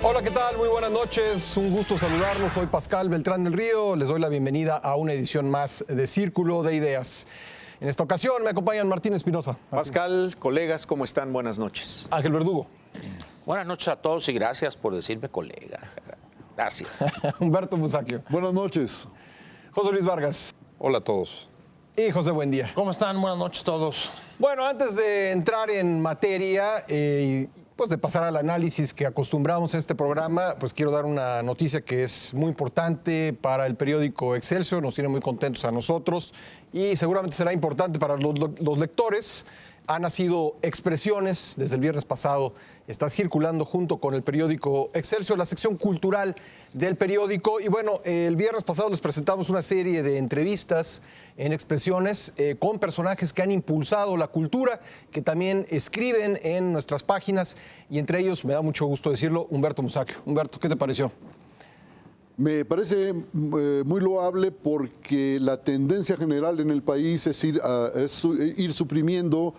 Hola, ¿qué tal? Muy buenas noches. Un gusto saludarlos. Soy Pascal Beltrán del Río. Les doy la bienvenida a una edición más de Círculo de Ideas. En esta ocasión me acompañan Martín Espinosa. Pascal, colegas, ¿cómo están? Buenas noches. Ángel Verdugo. Buenas noches a todos y gracias por decirme colega. Gracias. Humberto Musacchio. Buenas noches. José Luis Vargas. Hola a todos. Y José Buendía. ¿Cómo están? Buenas noches a todos. Bueno, antes de entrar en materia, pues de pasar al análisis que acostumbramos a este programa, pues quiero dar una noticia que es muy importante para el periódico Excelsior, nos tiene muy contentos a nosotros y seguramente será importante para los lectores. Han nacido expresiones, desde el viernes pasado está circulando junto con el periódico Excelsior, la sección cultural del periódico. Y bueno, el viernes pasado les presentamos una serie de entrevistas en expresiones con personajes que han impulsado la cultura, que también escriben en nuestras páginas y entre ellos, me da mucho gusto decirlo, Humberto Musacchio. Humberto, ¿qué te pareció? Me parece muy loable porque la tendencia general en el país es ir suprimiendo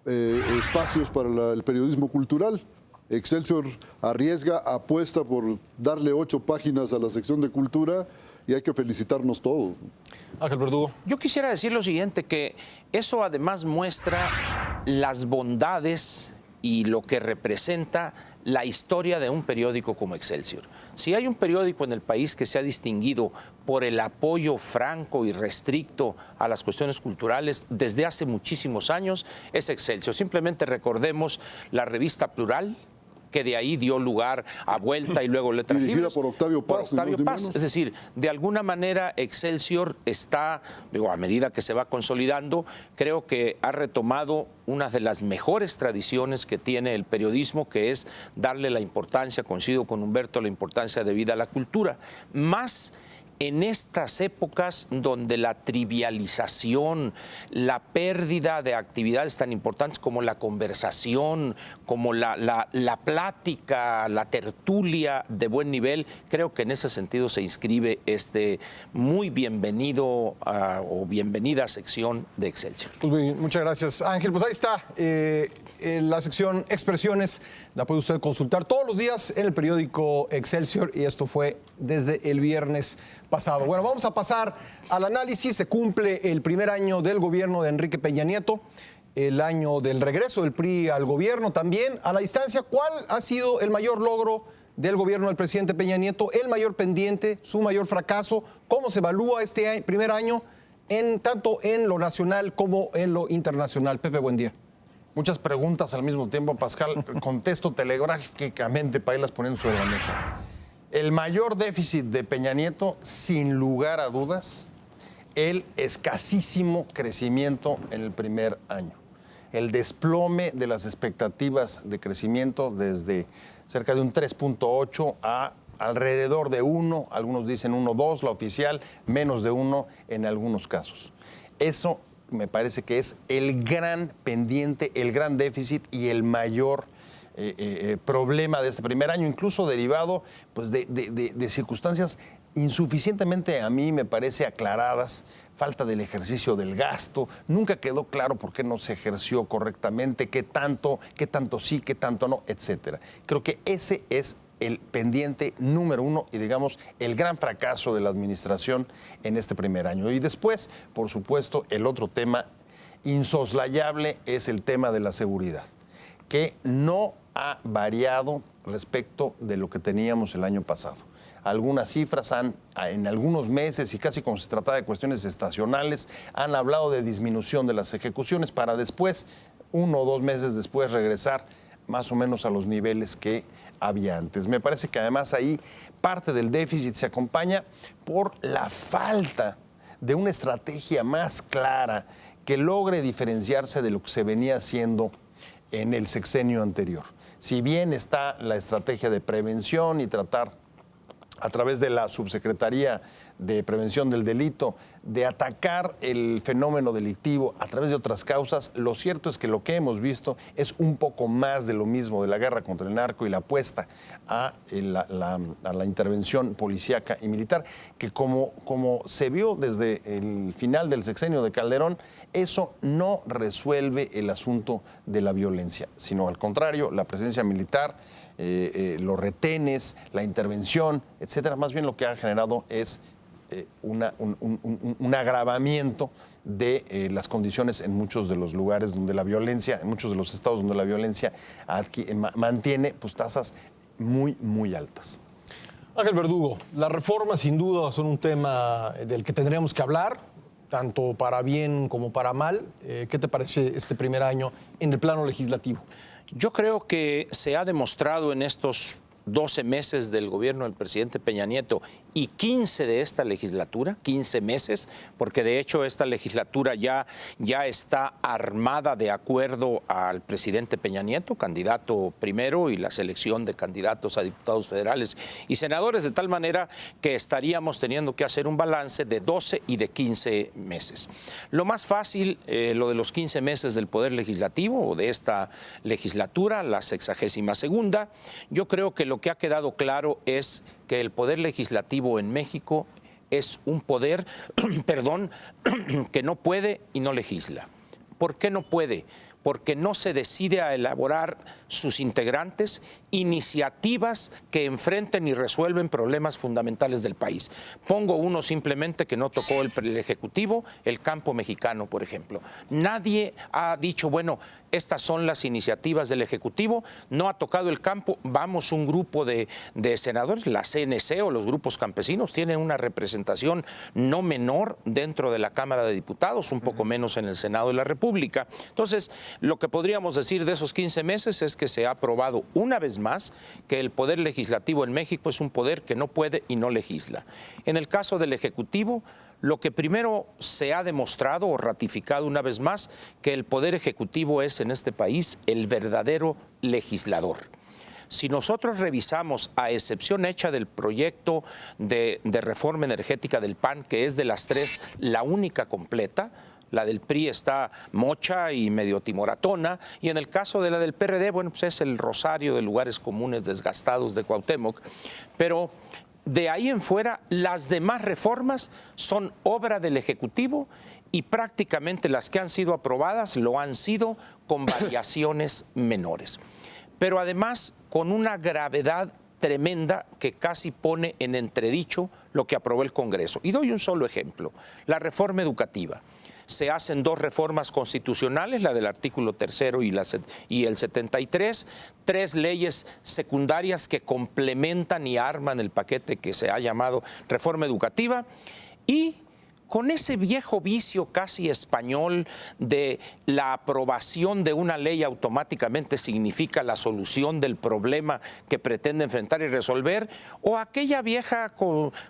espacios para el periodismo cultural. Excelsior arriesga, apuesta por darle 8 páginas a la sección de cultura y hay que felicitarnos todos. Ángel Verdugo. Yo quisiera decir lo siguiente, que eso además muestra las bondades y lo que representa la historia de un periódico como Excelsior. Si hay un periódico en el país que se ha distinguido por el apoyo franco y restricto a las cuestiones culturales desde hace muchísimos años, es Excelsior. Simplemente recordemos la revista Plural, que de ahí dio lugar a Vuelta y luego Letras Libres. Libres. Por Octavio Paz. Es decir, de alguna manera Excelsior está, a medida que se va consolidando, creo que ha retomado una de las mejores tradiciones que tiene el periodismo, que es darle la importancia, coincido con Humberto, la importancia debida a la cultura. Más en estas épocas donde la trivialización, la pérdida de actividades tan importantes como la conversación, como la plática, la tertulia de buen nivel, creo que en ese sentido se inscribe este muy bienvenido o bienvenida sección de Excelsior. Pues muchas gracias, Ángel. Pues ahí está la sección Expresiones. La puede usted consultar todos los días en el periódico Excelsior y esto fue desde el viernes pasado. Bueno, vamos a pasar al análisis. Se cumple el primer año del gobierno de Enrique Peña Nieto, el año del regreso del PRI al gobierno también. A la distancia, ¿cuál ha sido el mayor logro del gobierno del presidente Peña Nieto, el mayor pendiente, su mayor fracaso? ¿Cómo se evalúa este primer año, tanto en lo nacional como en lo internacional? Pepe, buen día. Muchas preguntas al mismo tiempo, Pascal. Contesto telegráficamente para irlas poniendo sobre la mesa. El mayor déficit de Peña Nieto, sin lugar a dudas, el escasísimo crecimiento en el primer año. El desplome de las expectativas de crecimiento desde cerca de un 3.8 a alrededor de 1, algunos dicen 1.2, la oficial, menos de 1 en algunos casos. Eso me parece que es el gran pendiente, el gran déficit y el mayor problema de este primer año, incluso derivado pues, de circunstancias insuficientemente, a mí me parece, aclaradas, falta del ejercicio del gasto, nunca quedó claro por qué no se ejerció correctamente, qué tanto sí, qué tanto no, etcétera. Creo que ese es el pendiente número 1 y, digamos, el gran fracaso de la administración en este primer año. Y después, por supuesto, el otro tema insoslayable es el tema de la seguridad, que no ha variado respecto de lo que teníamos el año pasado. Algunas cifras en algunos meses, y casi como se trataba de cuestiones estacionales, han hablado de disminución de las ejecuciones para después, 1 o 2 meses después, regresar más o menos a los niveles que había antes. Me parece que además ahí parte del déficit se acompaña por la falta de una estrategia más clara que logre diferenciarse de lo que se venía haciendo en el sexenio anterior. Si bien está la estrategia de prevención y tratar a través de la Subsecretaría de prevención del delito, de atacar el fenómeno delictivo a través de otras causas, lo cierto es que lo que hemos visto es un poco más de lo mismo, de la guerra contra el narco y la apuesta a la intervención policíaca y militar, que como se vio desde el final del sexenio de Calderón, eso no resuelve el asunto de la violencia, sino al contrario, la presencia militar, los retenes, la intervención, etcétera, más bien lo que ha generado es un agravamiento de las condiciones en muchos de los lugares donde la violencia, en muchos de los estados donde la violencia mantiene pues, tasas muy, muy altas. Ángel Verdugo, las reformas sin duda son un tema del que tendríamos que hablar, tanto para bien como para mal. ¿Qué te parece este primer año en el plano legislativo? Yo creo que se ha demostrado en estos 12 meses del gobierno del presidente Peña Nieto y 15 de esta legislatura, 15 meses, porque de hecho esta legislatura ya está armada de acuerdo al presidente Peña Nieto, candidato primero, y la selección de candidatos a diputados federales y senadores, de tal manera que estaríamos teniendo que hacer un balance de 12 y de 15 meses. Lo más fácil, lo de los 15 meses del Poder Legislativo o de esta legislatura, la 62ª, yo creo que lo que ha quedado claro es que el Poder Legislativo en México es un poder, que no puede y no legisla. ¿Por qué no puede? Porque no se decide a elaborar sus integrantes iniciativas que enfrenten y resuelven problemas fundamentales del país. Pongo uno simplemente que no tocó el Ejecutivo, el campo mexicano, por ejemplo. Nadie ha dicho, bueno, estas son las iniciativas del Ejecutivo, no ha tocado el campo, vamos un grupo de senadores, la CNC o los grupos campesinos tienen una representación no menor dentro de la Cámara de Diputados, un poco menos en el Senado de la República. Entonces, lo que podríamos decir de esos 15 meses es que se ha aprobado una vez más que el Poder Legislativo en México es un poder que no puede y no legisla. En el caso del Ejecutivo, lo que primero se ha demostrado o ratificado una vez más, que el Poder Ejecutivo es en este país el verdadero legislador. Si nosotros revisamos, a excepción hecha del proyecto de reforma energética del PAN, que es de las tres la única completa, la del PRI está mocha y medio timoratona, y en el caso de la del PRD, bueno, pues es el rosario de lugares comunes desgastados de Cuauhtémoc, pero de ahí en fuera, las demás reformas son obra del Ejecutivo y prácticamente las que han sido aprobadas lo han sido con variaciones menores. Pero además con una gravedad tremenda que casi pone en entredicho lo que aprobó el Congreso. Y doy un solo ejemplo, la reforma educativa. Se hacen dos reformas constitucionales, la del artículo 3 y el 73, tres leyes secundarias que complementan y arman el paquete que se ha llamado reforma educativa, y con ese viejo vicio casi español de la aprobación de una ley automáticamente significa la solución del problema que pretende enfrentar y resolver, o aquella vieja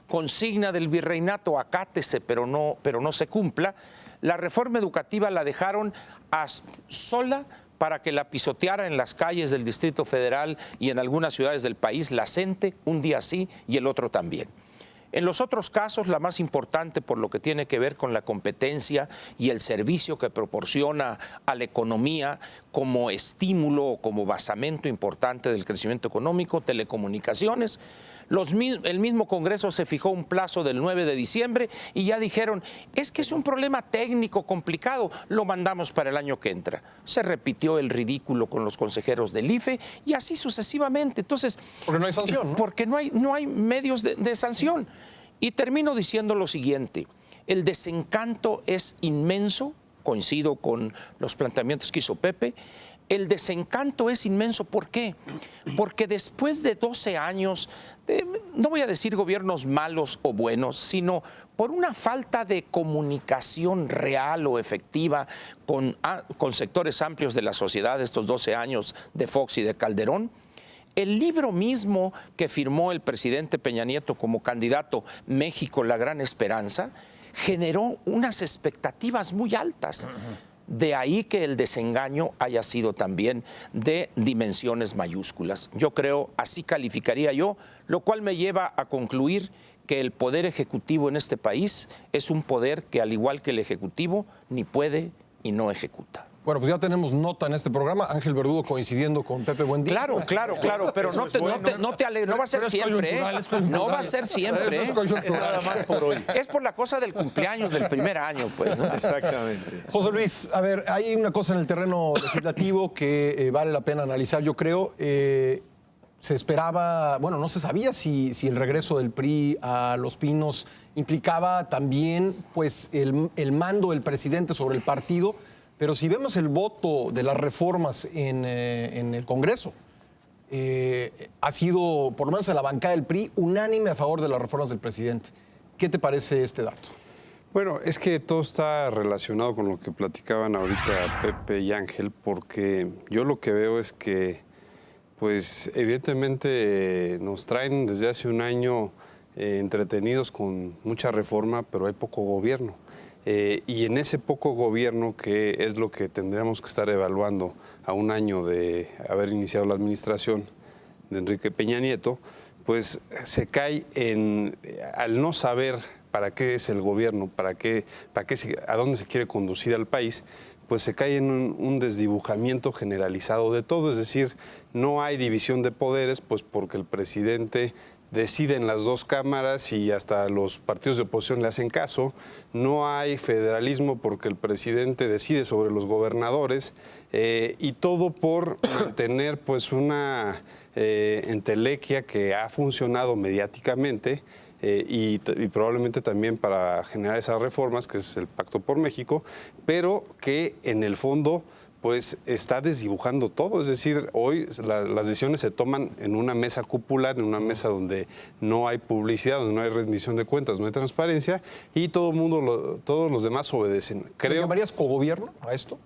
consigna del virreinato, acátese pero no se cumpla. La reforma educativa la dejaron sola para que la pisoteara en las calles del Distrito Federal y en algunas ciudades del país la CENTE, un día sí y el otro también. En los otros casos, la más importante por lo que tiene que ver con la competencia y el servicio que proporciona a la economía como estímulo o como basamento importante del crecimiento económico, telecomunicaciones. El mismo Congreso se fijó un plazo del 9 de diciembre y ya dijeron, es que es un problema técnico complicado, lo mandamos para el año que entra. Se repitió el ridículo con los consejeros del IFE y así sucesivamente. Entonces, porque no hay sanción, ¿no? Porque no hay medios de sanción. Y termino diciendo lo siguiente, el desencanto es inmenso, coincido con los planteamientos que hizo Pepe. El desencanto es inmenso, ¿por qué? Porque después de 12 años, no voy a decir gobiernos malos o buenos, sino por una falta de comunicación real o efectiva con sectores amplios de la sociedad, estos 12 años de Fox y de Calderón, el libro mismo que firmó el presidente Peña Nieto como candidato México, la Gran Esperanza, generó unas expectativas muy altas. De ahí que el desengaño haya sido también de dimensiones mayúsculas. Yo creo, así calificaría yo, lo cual me lleva a concluir que el poder ejecutivo en este país es un poder que, al igual que el ejecutivo, ni puede y no ejecuta. Bueno, pues ya tenemos nota en este programa. Ángel Verdugo coincidiendo con Pepe Buendía. Claro, pero no va a ser siempre, ¿eh? No va a ser siempre, ¿eh? Es nada más por hoy. Es por la cosa del cumpleaños del primer año, pues, ¿no? Exactamente. José Luis, a ver, hay una cosa en el terreno legislativo que vale la pena analizar, yo creo. Se esperaba, bueno, no se sabía si el regreso del PRI a Los Pinos implicaba también pues, el mando del presidente sobre el partido, pero si vemos el voto de las reformas en el Congreso, ha sido, por lo menos en la bancada del PRI, unánime a favor de las reformas del presidente. ¿Qué te parece este dato? Bueno, es que todo está relacionado con lo que platicaban ahorita Pepe y Ángel, porque yo lo que veo es que, pues evidentemente nos traen desde hace un año entretenidos con mucha reforma, pero hay poco gobierno. Y en ese poco gobierno, que es lo que tendríamos que estar evaluando a un año de haber iniciado la administración de Enrique Peña Nieto, pues se cae al no saber para qué es el gobierno, a dónde se quiere conducir al país, pues se cae en un desdibujamiento generalizado de todo, es decir, no hay división de poderes, pues porque el presidente decide en las dos cámaras y hasta los partidos de oposición le hacen caso, no hay federalismo porque el presidente decide sobre los gobernadores, y todo por mantener pues una entelequia que ha funcionado mediáticamente, y probablemente también para generar esas reformas, que es el Pacto por México, pero que en el fondo pues está desdibujando todo. Es decir, hoy las decisiones se toman en una mesa cupular, en una mesa donde no hay publicidad, donde no hay rendición de cuentas, no hay transparencia, y todos los demás obedecen. ¿Le llamarías cogobierno a esto?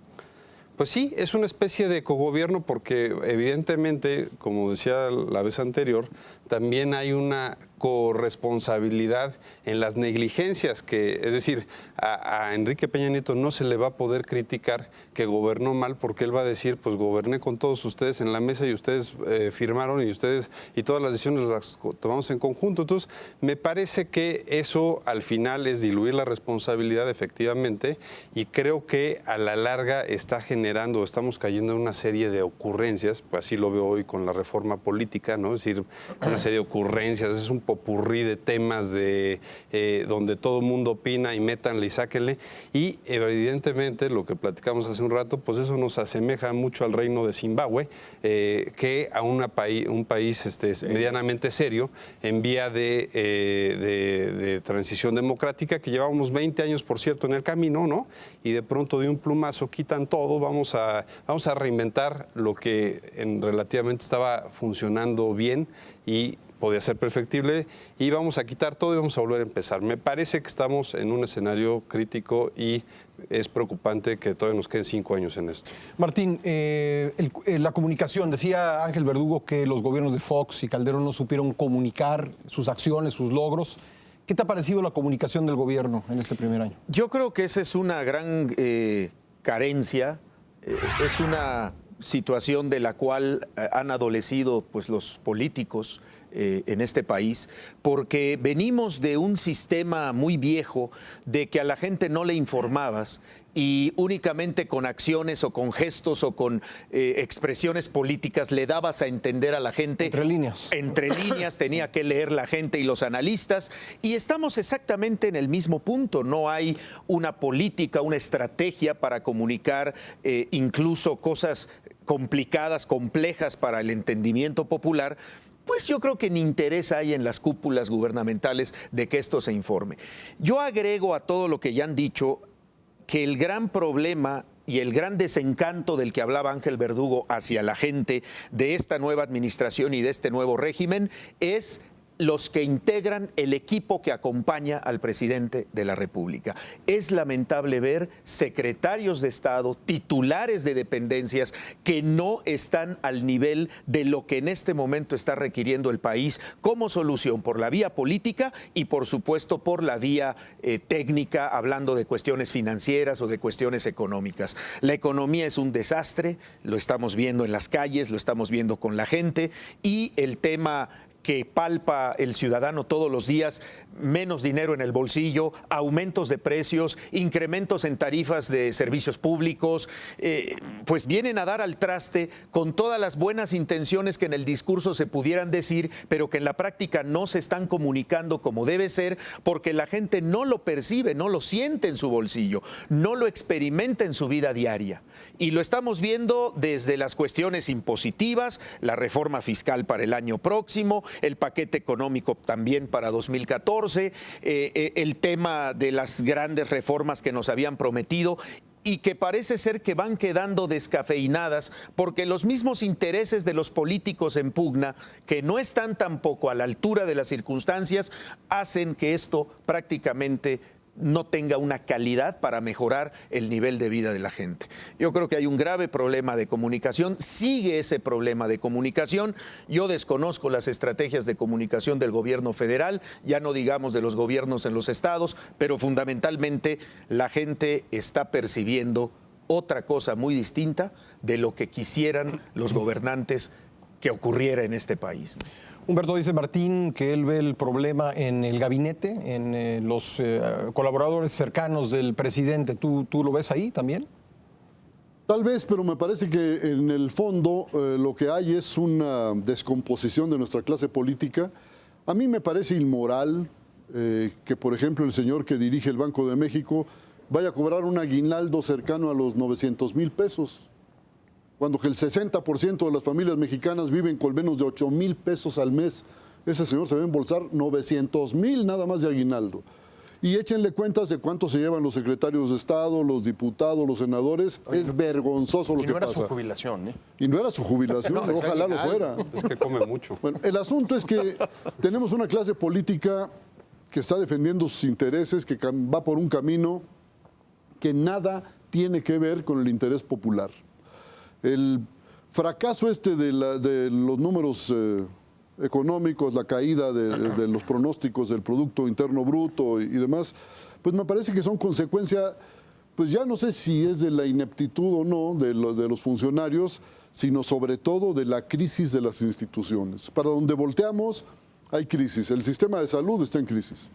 Pues sí, es una especie de cogobierno porque evidentemente, como decía la vez anterior, también hay una corresponsabilidad en las negligencias es decir, a Enrique Peña Nieto no se le va a poder criticar que gobernó mal porque él va a decir, pues goberné con todos ustedes en la mesa y ustedes firmaron y todas las decisiones las tomamos en conjunto. Entonces, me parece que eso al final es diluir la responsabilidad efectivamente, y creo que a la larga estamos cayendo en una serie de ocurrencias, pues así lo veo hoy con la reforma política, ¿no? Es decir, una serie de ocurrencias, es un popurrí de temas donde todo el mundo opina y métanle y sáquenle, y evidentemente lo que platicamos hace un rato, pues eso nos asemeja mucho al reino de Zimbabue, que a un país medianamente serio, en vía de transición democrática, que llevábamos 20 años, por cierto, en el camino, ¿no? Y de pronto de un plumazo quitan todo, vamos a reinventar lo que relativamente estaba funcionando bien y podía ser perfectible, y vamos a quitar todo y vamos a volver a empezar. Me parece que estamos en un escenario crítico y es preocupante que todavía nos queden 5 años en esto. Martín, la comunicación, decía Ángel Verdugo que los gobiernos de Fox y Calderón no supieron comunicar sus acciones, sus logros. ¿Qué te ha parecido la comunicación del gobierno en este primer año? Yo creo que esa es una gran carencia, es una situación de la cual han adolecido pues, los políticos en este país, porque venimos de un sistema muy viejo de que a la gente no le informabas y únicamente con acciones o con gestos o con expresiones políticas le dabas a entender a la gente. Entre líneas. Entre líneas tenía que leer la gente y los analistas, y estamos exactamente en el mismo punto. No hay una política, una estrategia para comunicar incluso cosas complicadas, complejas para el entendimiento popular. Pues yo creo que ni interés hay en las cúpulas gubernamentales de que esto se informe. Yo agrego a todo lo que ya han dicho que el gran problema y el gran desencanto del que hablaba Ángel Verdugo hacia la gente de esta nueva administración y de este nuevo régimen es los que integran el equipo que acompaña al presidente de la República. Es lamentable ver secretarios de Estado, titulares de dependencias que no están al nivel de lo que en este momento está requiriendo el país como solución por la vía política y por supuesto por la vía técnica, hablando de cuestiones financieras o de cuestiones económicas. La economía es un desastre, lo estamos viendo en las calles, lo estamos viendo con la gente, y el tema que palpa el ciudadano todos los días, menos dinero en el bolsillo, aumentos de precios, incrementos en tarifas de servicios públicos, pues vienen a dar al traste con todas las buenas intenciones que en el discurso se pudieran decir, pero que en la práctica no se están comunicando como debe ser, porque la gente no lo percibe, no lo siente en su bolsillo, no lo experimenta en su vida diaria. Y lo estamos viendo desde las cuestiones impositivas, la reforma fiscal para el año próximo, el paquete económico también para 2014, el tema de las grandes reformas que nos habían prometido y que parece ser que van quedando descafeinadas porque los mismos intereses de los políticos en pugna, que no están tampoco a la altura de las circunstancias, hacen que esto prácticamente no tenga una calidad para mejorar el nivel de vida de la gente. Yo creo que hay un grave problema de comunicación, sigue ese problema de comunicación. Yo desconozco las estrategias de comunicación del gobierno federal, ya no digamos de los gobiernos en los estados, pero fundamentalmente la gente está percibiendo otra cosa muy distinta de lo que quisieran los gobernantes que ocurriera en este país. Humberto, dice Martín que él ve el problema en el gabinete, en los colaboradores cercanos del presidente. ¿Tú lo ves ahí también? Tal vez, pero me parece que en el fondo lo que hay es una descomposición de nuestra clase política. A mí me parece inmoral que, por ejemplo, el señor que dirige el Banco de México vaya a cobrar un aguinaldo cercano a los 900,000 pesos. Cuando que el 60% de las familias mexicanas viven con menos de 8,000 pesos al mes. Ese señor se va a embolsar 900,000 nada más de aguinaldo. Y échenle cuentas de cuánto se llevan los secretarios de Estado, los diputados, los senadores. Oye, es vergonzoso lo que pasa. Y no era su jubilación, ¿eh? Y no era su jubilación, No, ojalá lo fuera. Es que come mucho. Bueno, el asunto es que tenemos una clase política que está defendiendo sus intereses, que va por un camino que nada tiene que ver con el interés popular. El fracaso de los números económicos, la caída de los pronósticos del Producto Interno Bruto y demás, pues me parece que son consecuencia, pues ya no sé si es de la ineptitud o no de los funcionarios, sino sobre todo de la crisis de las instituciones. Para donde volteamos hay crisis. El sistema de salud está en crisis.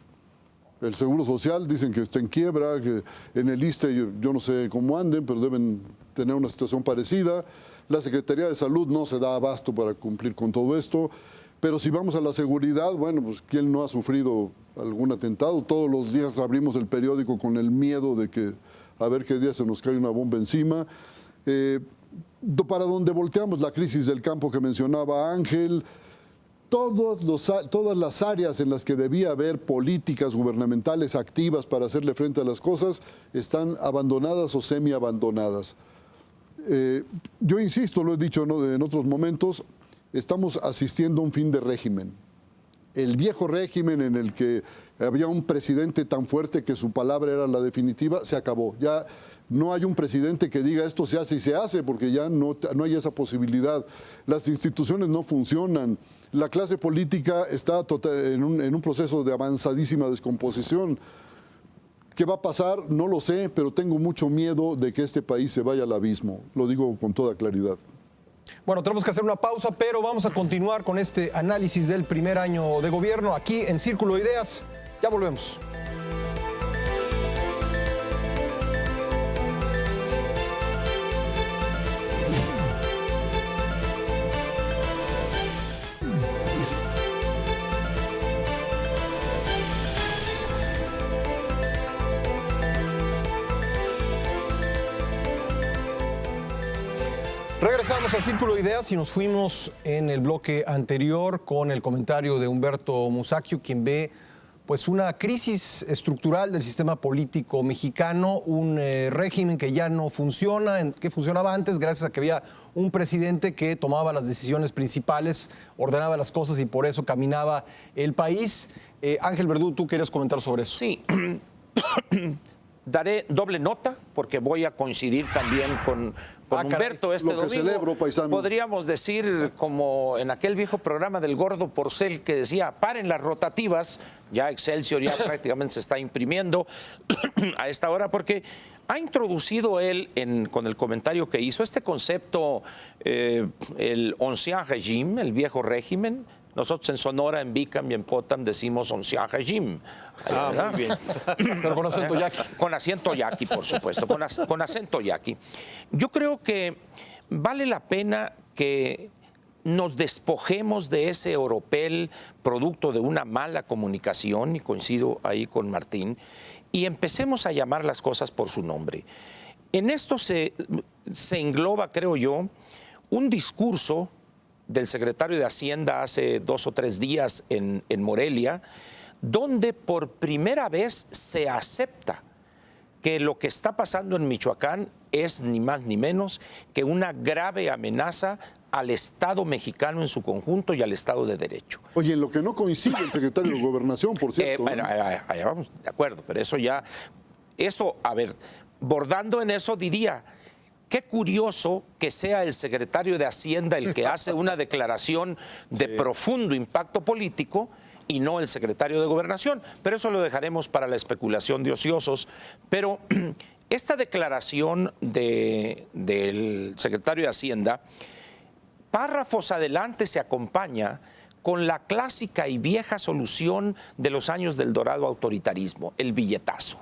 El Seguro Social dicen que está en quiebra, que en el ISSSTE yo no sé cómo anden, pero deben tener una situación parecida. La Secretaría de Salud no se da abasto para cumplir con todo esto. Pero si vamos a la seguridad, bueno, pues ¿quién no ha sufrido algún atentado? Todos los días abrimos el periódico con el miedo de que a ver qué día se nos cae una bomba encima. Para donde volteamos, la crisis del campo que mencionaba Ángel, todas las áreas en las que debía haber políticas gubernamentales activas para hacerle frente a las cosas están abandonadas o semi-abandonadas. Yo insisto, lo he dicho en otros momentos, estamos asistiendo a un fin de régimen. El viejo régimen en el que había un presidente tan fuerte que su palabra era la definitiva, se acabó. Ya no hay un presidente que diga esto se hace y se hace, porque ya no hay esa posibilidad. Las instituciones no funcionan. La clase política está en un proceso de avanzadísima descomposición. ¿Qué va a pasar? No lo sé, pero tengo mucho miedo de que este país se vaya al abismo. Lo digo con toda claridad. Bueno, tenemos que hacer una pausa, pero vamos a continuar con este análisis del primer año de gobierno aquí en Círculo de Ideas. Ya volvemos. Regresamos a Círculo de Ideas y nos fuimos en el bloque anterior con el comentario de Humberto Musacchio, quien ve pues una crisis estructural del sistema político mexicano, un régimen que ya no funciona, que funcionaba antes gracias a que había un presidente que tomaba las decisiones principales, ordenaba las cosas y por eso caminaba el país. Ángel Verdú, tú querías comentar sobre eso. Sí. Daré doble nota porque voy a coincidir también con Humberto este domingo. Celebro, paisano. Podríamos decir, como en aquel viejo programa del Gordo Porcel que decía, paren las rotativas, ya Excelsior ya prácticamente se está imprimiendo a esta hora, porque ha introducido él, con el comentario que hizo, este concepto, el Ancien Régime, el viejo régimen, Nosotros en Sonora, en Bicam y en Potam decimos Ancien Régime. Muy bien. Pero con acento yaqui. Con acento yaqui, por supuesto, con acento yaqui. Yo creo que vale la pena que nos despojemos de ese oropel producto de una mala comunicación, y coincido ahí con Martín, y empecemos a llamar las cosas por su nombre. En esto se engloba, creo yo, un discurso del secretario de Hacienda hace 2 o 3 días en Morelia, donde por primera vez se acepta que lo que está pasando en Michoacán es ni más ni menos que una grave amenaza al Estado mexicano en su conjunto y al Estado de Derecho. Oye, en lo que no coincide el secretario de Gobernación, por cierto. Bueno, allá vamos, de acuerdo, pero a ver, bordando en eso diría, qué curioso que sea el secretario de Hacienda el que hace una declaración de profundo impacto político y no el secretario de Gobernación, pero eso lo dejaremos para la especulación de ociosos. Pero esta declaración del secretario de Hacienda, párrafos adelante se acompaña con la clásica y vieja solución de los años del dorado autoritarismo, el billetazo.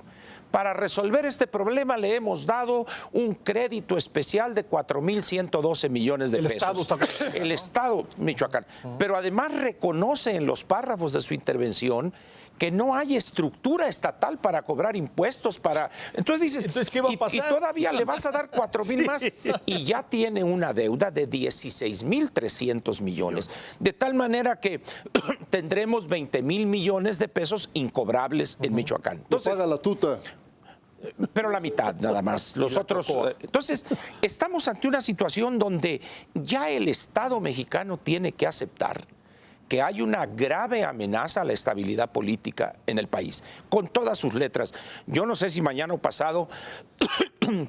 Para resolver este problema le hemos dado un crédito especial de 4,112 millones de pesos. El Estado Michoacán. Pero además reconoce en los párrafos de su intervención que no hay estructura estatal para cobrar impuestos. Entonces dices, ¿qué va a pasar? Y todavía le vas a dar 4,000 más. Y ya tiene una deuda de 16,300 millones. De tal manera que tendremos 20,000 millones de pesos incobrables en Michoacán. Entonces, paga la tuta. Pero la mitad nada más. Los otros. Entonces, estamos ante una situación donde ya el Estado mexicano tiene que aceptar que hay una grave amenaza a la estabilidad política en el país, con todas sus letras. Yo no sé si mañana o pasado,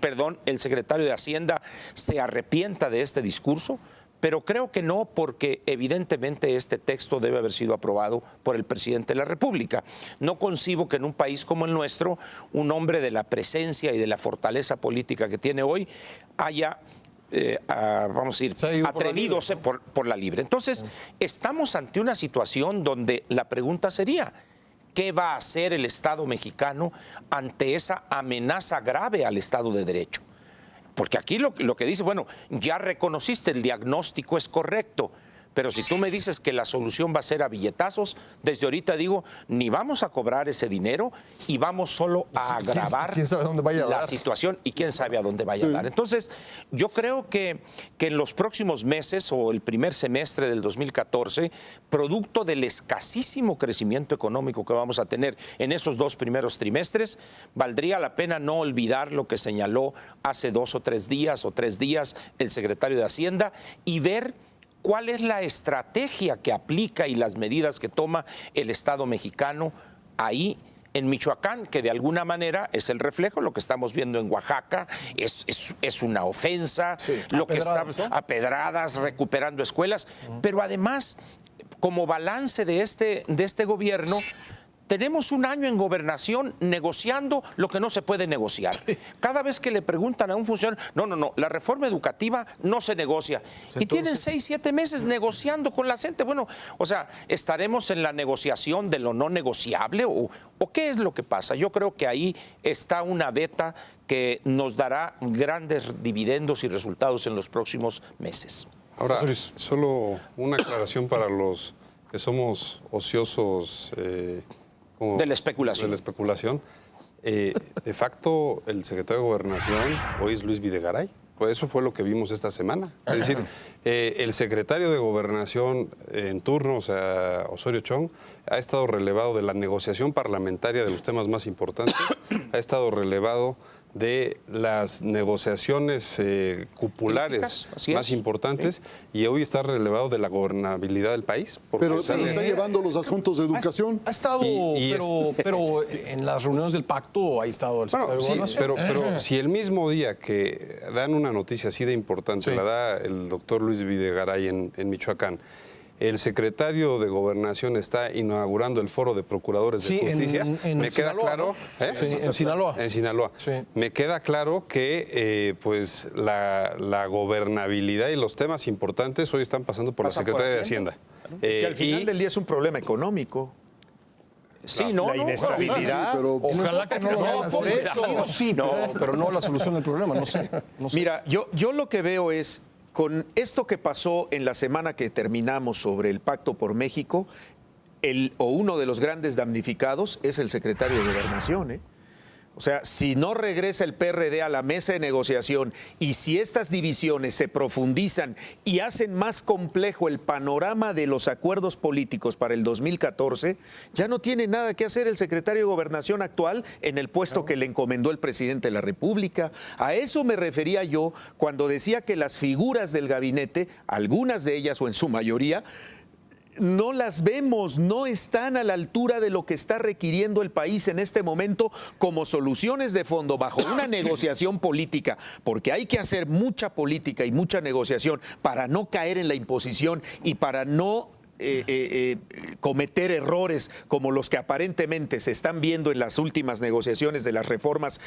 perdón, el secretario de Hacienda se arrepienta de este discurso, pero creo que no, porque evidentemente este texto debe haber sido aprobado por el presidente de la República. No concibo que en un país como el nuestro, un hombre de la presencia y de la fortaleza política que tiene hoy haya vamos a decir, atrevidose por la libre. Entonces, estamos ante una situación donde la pregunta sería, ¿qué va a hacer el Estado mexicano ante esa amenaza grave al Estado de Derecho? Porque aquí lo que dice, bueno, ya reconociste, el diagnóstico es correcto, pero si tú me dices que la solución va a ser a billetazos, desde ahorita digo, ni vamos a cobrar ese dinero y vamos solo a agravar ¿Quién sabe dónde vaya a la dar? situación y quién sabe a dónde vaya a dar. Entonces, yo creo que en los próximos meses o el primer semestre del 2014, producto del escasísimo crecimiento económico que vamos a tener en esos 2 primeros trimestres, valdría la pena no olvidar lo que señaló hace 2 o 3 días el secretario de Hacienda y ver cuál es la estrategia que aplica y las medidas que toma el Estado mexicano ahí en Michoacán, que de alguna manera es el reflejo, lo que estamos viendo en Oaxaca, es una ofensa, lo que está a pedradas, recuperando escuelas, pero además, como balance de este gobierno, tenemos un año en gobernación negociando lo que no se puede negociar. Cada vez que le preguntan a un funcionario, no, la reforma educativa no se negocia. Y tienen 6, 7 meses negociando con la gente. Bueno, o sea, ¿estaremos en la negociación de lo no negociable o qué es lo que pasa? Yo creo que ahí está una beta que nos dará grandes dividendos y resultados en los próximos meses. Ahora, solo una aclaración para los que somos ociosos de la especulación. De facto, el secretario de Gobernación hoy es Luis Videgaray. Pues eso fue lo que vimos esta semana. Es decir, el secretario de Gobernación en turno, o sea, Osorio Chong, ha estado relevado de la negociación parlamentaria de los temas más importantes, ha estado relevado de las negociaciones cupulares más importantes y hoy está relevado de la gobernabilidad del país. Pero se lo está llevando los asuntos de educación. Ha estado, pero en las reuniones del pacto ha estado el secretario de Gobernación. Pero si el mismo día que dan una noticia así de importante, la da el doctor Luis Videgaray en Michoacán, el secretario de Gobernación está inaugurando el foro de procuradores de justicia. Me queda Sinaloa, claro. ¿no? Sí, en Sinaloa. En Sinaloa. Sí. Me queda claro que la gobernabilidad y los temas importantes hoy están pasando por la Secretaría de Hacienda. Que al final del día es un problema económico. Sí, no, la no. inestabilidad. Sí, pero Ojalá que no lo vean así. por eso. Sí, pero no la solución del problema, no sé. Mira, yo lo que veo es, con esto que pasó en la semana que terminamos sobre el Pacto por México, uno de los grandes damnificados es el secretario de Gobernación, ¿eh? O sea, si no regresa el PRD a la mesa de negociación y si estas divisiones se profundizan y hacen más complejo el panorama de los acuerdos políticos para el 2014, ya no tiene nada que hacer el secretario de Gobernación actual en el puesto que le encomendó el presidente de la República. A eso me refería yo cuando decía que las figuras del gabinete, algunas de ellas o en su mayoría, no las vemos, no están a la altura de lo que está requiriendo el país en este momento como soluciones de fondo bajo una negociación política, porque hay que hacer mucha política y mucha negociación para no caer en la imposición y para no cometer errores como los que aparentemente se están viendo en las últimas negociaciones de las reformas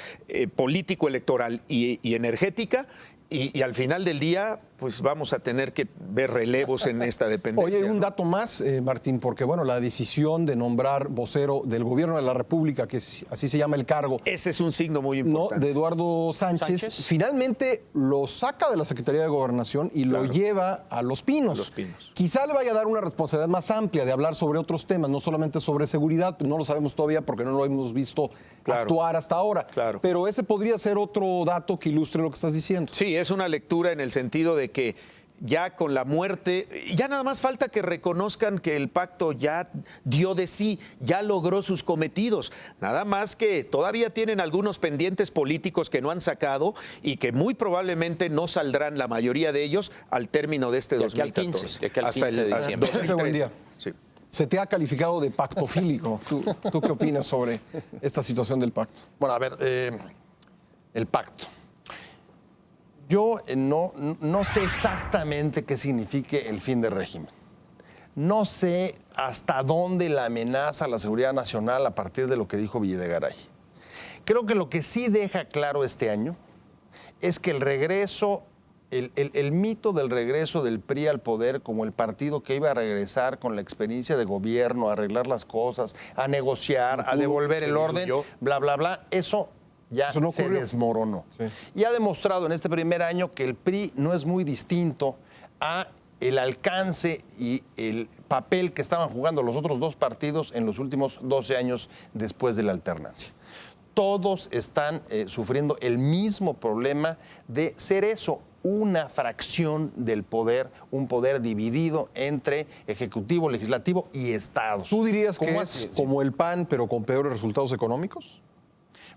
político-electoral y energética. Y al final del día, pues vamos a tener que ver relevos en esta dependencia. Oye, un dato más, Martín, porque bueno, la decisión de nombrar vocero del gobierno de la República, que así se llama el cargo, Ese es un signo muy ¿no?, importante. de Eduardo Sánchez, finalmente lo saca de la Secretaría de Gobernación y lo lleva a Los Pinos. A Los Pinos. Quizá le vaya a dar una responsabilidad más amplia de hablar sobre otros temas, no solamente sobre seguridad, no lo sabemos todavía porque no lo hemos visto actuar hasta ahora. Claro. Pero ese podría ser otro dato que ilustre lo que estás diciendo. Sí, es una lectura en el sentido de que ya con la muerte, ya nada más falta que reconozcan que el pacto ya dio de sí, ya logró sus cometidos. Nada más que todavía tienen algunos pendientes políticos que no han sacado y que muy probablemente no saldrán la mayoría de ellos al término de este De aquí al 2014. 15, de aquí al 15 de diciembre. 2013. Buen día. Sí. Se te ha calificado de pactofílico. ¿Tú qué opinas sobre esta situación del pacto? Bueno, a ver, el pacto. Yo no sé exactamente qué signifique el fin del régimen. No sé hasta dónde la amenaza a la seguridad nacional a partir de lo que dijo Videgaray. Creo que lo que sí deja claro este año es que el regreso, el mito del regreso del PRI al poder como el partido que iba a regresar con la experiencia de gobierno, a arreglar las cosas, a negociar, a devolver el orden, bla, bla, bla, eso ya Eso no se ocurrió. desmoronó. Sí. Y ha demostrado en este primer año que el PRI no es muy distinto a el alcance y el papel que estaban jugando los otros dos partidos en los últimos 12 años después de la alternancia. Todos están sufriendo el mismo problema de ser eso, una fracción del poder, un poder dividido entre ejecutivo, legislativo y estados. ¿Tú dirías que ¿Cómo es así? como el PAN, pero con peores resultados económicos?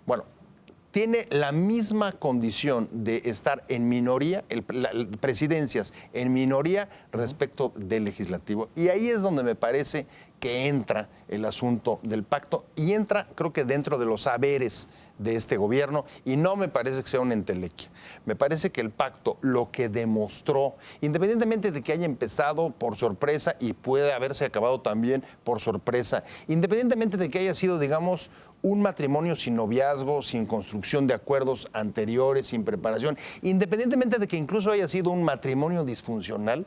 Bueno, tiene la misma condición de estar en minoría, presidencias en minoría respecto del legislativo. Y ahí es donde me parece que entra el asunto del pacto y entra, creo que dentro de los saberes de este gobierno, y no me parece que sea una entelequia. Me parece que el pacto lo que demostró, independientemente de que haya empezado por sorpresa y puede haberse acabado también por sorpresa, independientemente de que haya sido, digamos, un matrimonio sin noviazgo, sin construcción de acuerdos anteriores, sin preparación, independientemente de que incluso haya sido un matrimonio disfuncional,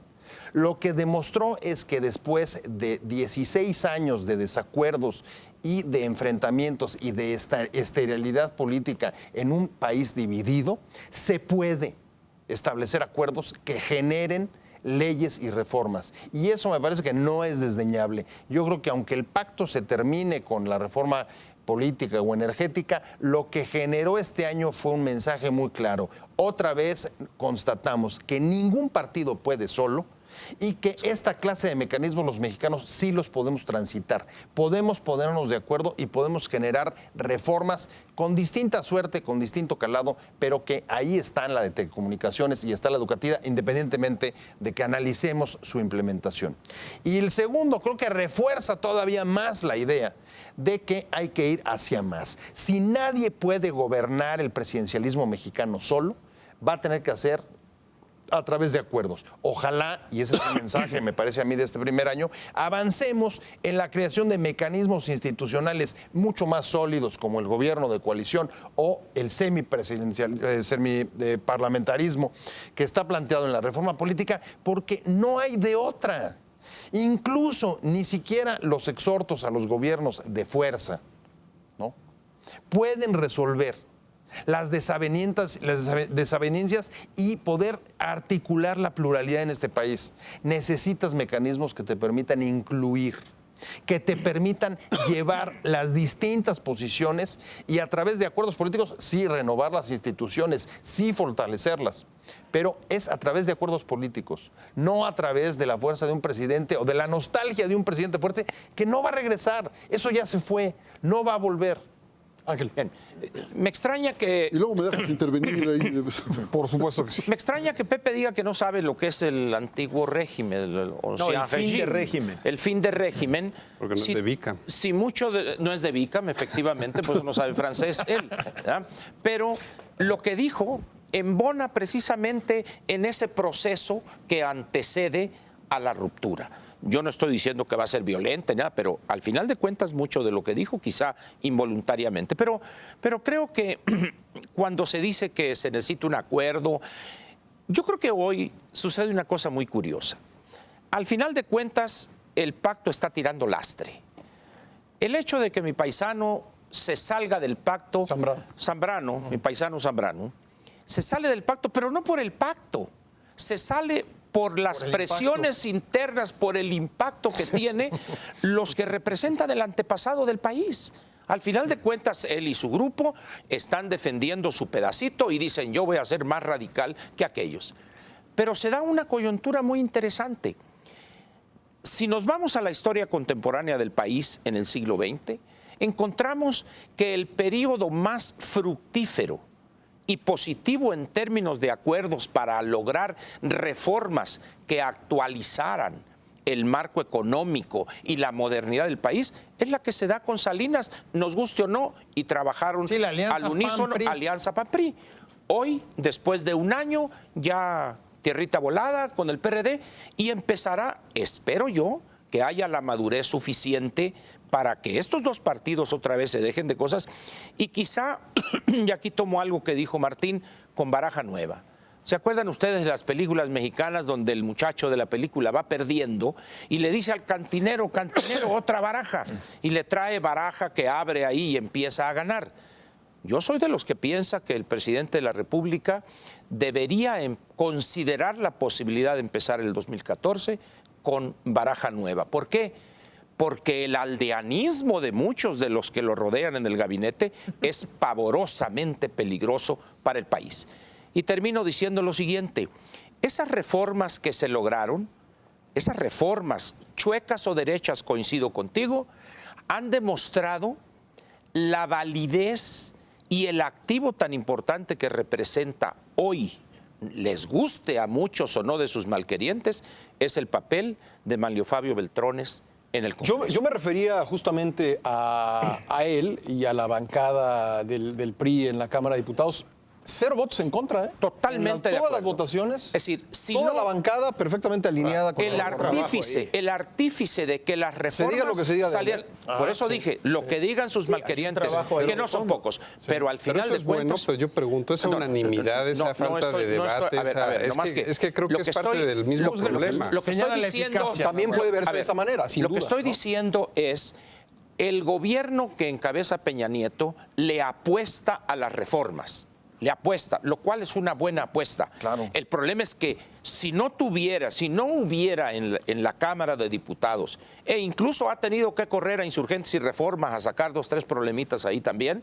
lo que demostró es que después de 16 años de desacuerdos y de enfrentamientos y de esterilidad política en un país dividido, se puede establecer acuerdos que generen leyes y reformas. Y eso me parece que no es desdeñable. Yo creo que aunque el pacto se termine con la reforma política o energética, lo que generó este año fue un mensaje muy claro. Otra vez constatamos que ningún partido puede solo y que esta clase de mecanismos los mexicanos sí los podemos transitar. Podemos ponernos de acuerdo y podemos generar reformas con distinta suerte, con distinto calado, pero que ahí están la de telecomunicaciones y está la educativa, independientemente de que analicemos su implementación. Y el segundo, creo que refuerza todavía más la idea de que hay que ir hacia más. Si nadie puede gobernar el presidencialismo mexicano solo, va a tener que hacer a través de acuerdos. Ojalá, y ese es el mensaje, me parece a mí, de este primer año, avancemos en la creación de mecanismos institucionales mucho más sólidos como el gobierno de coalición o el semiparlamentarismo que está planteado en la reforma política, porque no hay de otra. Incluso ni siquiera los exhortos a los gobiernos de fuerza, ¿no?, pueden resolver las desavenencias y poder articular la pluralidad en este país. Necesitas mecanismos que te permitan incluir, que te permitan llevar las distintas posiciones y a través de acuerdos políticos, sí, renovar las instituciones, sí, fortalecerlas. Pero es a través de acuerdos políticos, no a través de la fuerza de un presidente o de la nostalgia de un presidente fuerte que no va a regresar. Eso ya se fue, no va a volver. Ángel. Bien. Me extraña que... Y luego me dejas intervenir ahí. Por supuesto que sí. Me extraña que Pepe diga que no sabe lo que es el antiguo régimen, el ancien fin de régime. régimen. El fin de régimen. Porque no es de Vicam. Si mucho no es de Vicam, efectivamente, pues no sabe francés él. ¿verdad? Pero lo que dijo embona precisamente en ese proceso que antecede a la ruptura. Yo no estoy diciendo que va a ser violenta, nada, pero al final de cuentas mucho de lo que dijo, quizá involuntariamente. Pero creo que cuando se dice que se necesita un acuerdo, yo creo que hoy sucede una cosa muy curiosa. Al final de cuentas, el pacto está tirando lastre. El hecho de que mi paisano se salga del pacto, Zambrano, mi paisano Zambrano, se sale del pacto, pero no por el pacto, se sale por las presiones internas, por el impacto que tiene los que representan el antepasado del país. Al final de cuentas, él y su grupo están defendiendo su pedacito y dicen, yo voy a ser más radical que aquellos. Pero se da una coyuntura muy interesante. Si nos vamos a la historia contemporánea del país en el siglo XX, encontramos que el periodo más fructífero y positivo en términos de acuerdos para lograr reformas que actualizaran el marco económico y la modernidad del país, es la que se da con Salinas, nos guste o no, y trabajaron sí, al unísono, Alianza PAN-PRI. Hoy, después de un año, ya tierrita volada con el PRD, y empezará, espero yo, que haya la madurez suficiente para que estos dos partidos otra vez se dejen de cosas y quizá, y aquí tomo algo que dijo Martín, con baraja nueva. ¿Se acuerdan ustedes de las películas mexicanas donde el muchacho de la película va perdiendo y le dice al cantinero, cantinero, otra baraja, y le trae baraja que abre ahí y empieza a ganar? Yo soy de los que piensa que el presidente de la República debería considerar la posibilidad de empezar el 2014 con baraja nueva. ¿Por qué? Porque el aldeanismo de muchos de los que lo rodean en el gabinete es pavorosamente peligroso para el país. Y termino diciendo lo siguiente, esas reformas que se lograron, esas reformas chuecas o derechas, coincido contigo, han demostrado la validez y el activo tan importante que representa hoy, les guste a muchos o no de sus malquerientes, es el papel de Manlio Fabio Beltrones en el Congreso. Yo me refería justamente a él y a la bancada del PRI en la Cámara de Diputados. 0 votos en contra, ¿eh? Totalmente de todas acuerdo. las votaciones. Es decir, si toda no, la bancada perfectamente alineada con el artífice de que las reformas diga lo que se diga de él, salieran. Por eso dije, lo que digan sus malquerientes, que no son pocos, pero al final Pero eso de es bueno, cuentas... pero yo pregunto, esa unanimidad, esa falta de debate, es que creo que es parte del mismo problema. Lo que estoy diciendo... También puede verse de esa manera, sin Lo duda, que estoy diciendo es, el gobierno que encabeza Peña Nieto le apuesta a las reformas. Le apuesta, lo cual es una buena apuesta. Claro. El problema es que si no hubiera en la Cámara de Diputados, e incluso ha tenido que correr a Insurgentes y Reformas a sacar 2, 3 problemitas ahí también,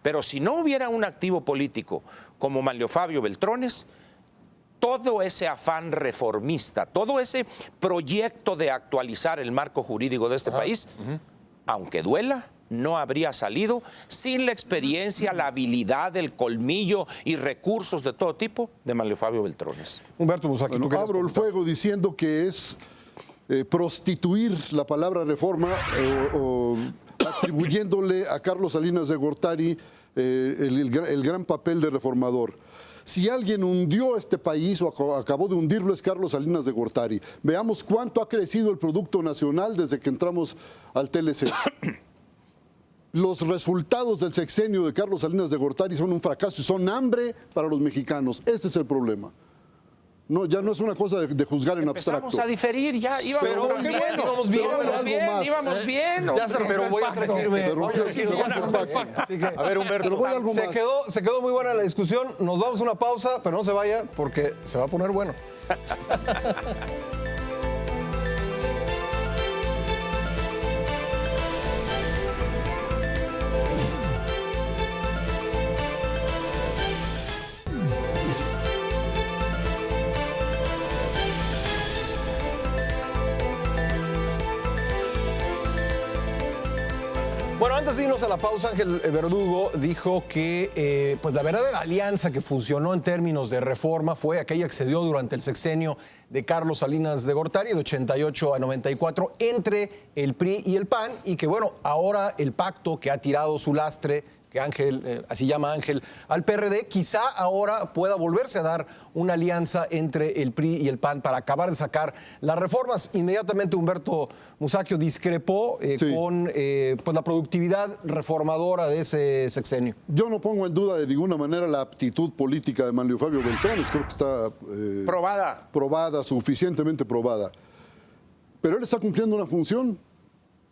pero si no hubiera un activo político como Manlio Fabio Beltrones, todo ese afán reformista, todo ese proyecto de actualizar el marco jurídico de este país, aunque duela, no habría salido sin la experiencia, la habilidad, el colmillo y recursos de todo tipo de Manlio Fabio Beltrones. Humberto Musacchio, Bueno, abro el fuego diciendo que es prostituir la palabra reforma o atribuyéndole a Carlos Salinas de Gortari el gran papel de reformador. Si alguien hundió este país o acabó de hundirlo es Carlos Salinas de Gortari. Veamos cuánto ha crecido el Producto Nacional desde que entramos al TLC. Los resultados del sexenio de Carlos Salinas de Gortari son un fracaso y son hambre para los mexicanos. Este es el problema. No, ya no es una cosa de juzgar en Empezamos abstracto. a diferir, ya íbamos Pero bien, íbamos bien. Ya sé, pero voy a corregirme. Pero voy a corregirme. Así que, A ver, Humberto. pero voy a algo más. Se quedó muy buena la discusión. Nos vamos a una pausa, pero no se vaya porque se va a poner bueno. Bueno, antes de irnos a la pausa, Ángel Verdugo dijo que pues la verdadera alianza que funcionó en términos de reforma fue aquella que se dio durante el sexenio de Carlos Salinas de Gortari, de 88 a 94, entre el PRI y el PAN, y que bueno, ahora el pacto que ha tirado su lastre, que Ángel, así llama Ángel, al PRD, quizá ahora pueda volverse a dar una alianza entre el PRI y el PAN para acabar de sacar las reformas. Inmediatamente Humberto Musacchio discrepó Sí. con pues la productividad reformadora de ese sexenio. Yo no pongo en duda de ninguna manera la aptitud política de Manlio Fabio Beltrones. Creo que está Probada. suficientemente probada. Pero él está cumpliendo una función.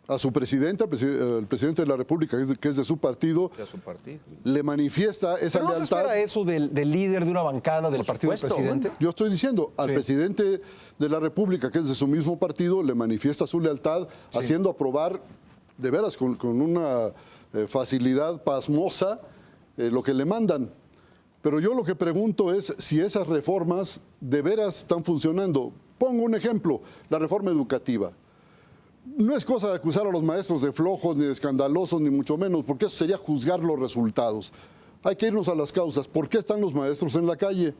A su presidente, el presidente de la República, que es de su partido, le manifiesta esa ¿Pero no se lealtad. espera eso del líder de una bancada del partido del supuesto, presidente? Yo estoy diciendo, al Sí. presidente de la República, que es de su mismo partido, le manifiesta su lealtad, haciendo aprobar, de veras, con una facilidad pasmosa, lo que le mandan. Pero yo lo que pregunto es si esas reformas de veras están funcionando. Pongo un ejemplo, la reforma educativa. No es cosa de acusar a los maestros de flojos, ni de escandalosos, ni mucho menos, porque eso sería juzgar los resultados. Hay que irnos a las causas. ¿Por qué están los maestros en la calle?